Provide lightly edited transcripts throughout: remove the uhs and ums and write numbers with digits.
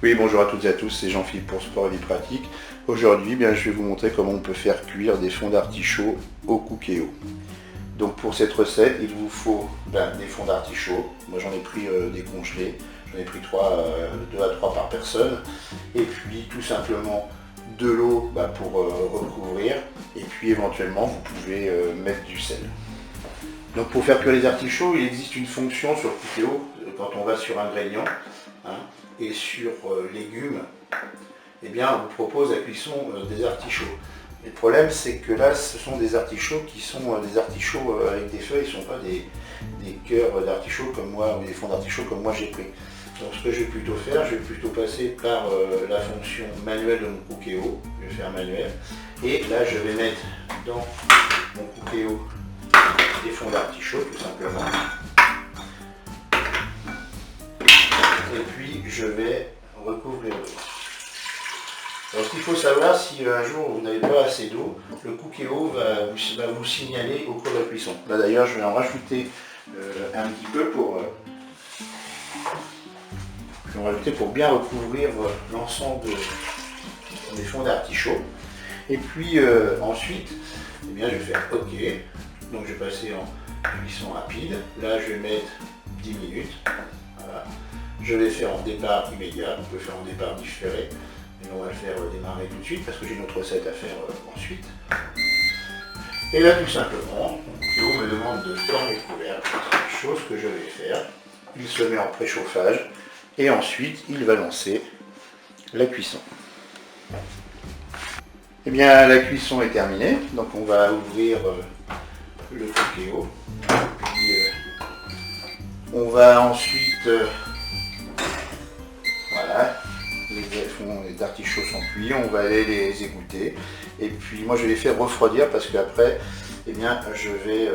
Oui, bonjour à toutes et à tous, c'est Jean-Philippe pour Sport et Vie Pratique. Aujourd'hui, je vais vous montrer comment on peut faire cuire des fonds d'artichaut au cookéo. Donc pour cette recette, il vous faut des fonds d'artichaut. Moi j'en ai pris des congelés, j'en ai pris 2 à 3 par personne. Et puis tout simplement de l'eau pour recouvrir. Et puis éventuellement vous pouvez mettre du sel. Donc pour faire cuire les artichauts, il existe une fonction sur le cookéo, quand on va sur ingrédients et sur légumes, on vous propose la cuisson des artichauts. Et le problème c'est que là ce sont des artichauts qui sont des artichauts avec des feuilles, ce ne sont pas des cœurs d'artichauts comme moi, ou des fonds d'artichauts comme moi j'ai pris. Donc ce que je vais plutôt faire, je vais plutôt passer par la fonction manuelle de mon cookéo, je vais faire manuel, et là je vais mettre dans mon cookéo des fonds d'artichaut tout simplement. Et puis je vais recouvrir le tout. Alors ce qu'il faut savoir, si un jour vous n'avez pas assez d'eau, le cookéo va vous signaler au cours de la cuisson. Là d'ailleurs je vais en rajouter un petit peu pour bien recouvrir l'ensemble des fonds d'artichaut. Et puis ensuite, je vais faire OK. Donc je vais passer en cuisson rapide. Là je vais mettre 10 minutes. Voilà. Je vais faire en départ immédiat. On peut faire en départ différé. Mais on va le faire démarrer tout de suite parce que j'ai une autre recette à faire ensuite. Et là tout simplement, mon cookéo me demande de tendre les couvercles, chose que je vais faire. Il se met en préchauffage et ensuite il va lancer la cuisson. Eh bien la cuisson est terminée, donc on va ouvrir le cookéo. Puis, on va ensuite, voilà, les artichauts sont cuits, on va aller les égoutter. Et puis moi je vais les faire refroidir parce qu'après, je vais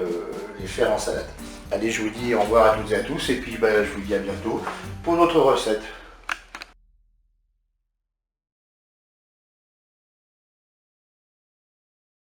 les faire en salade. Allez, je vous dis au revoir à toutes et à tous et puis je vous dis à bientôt pour notre recette.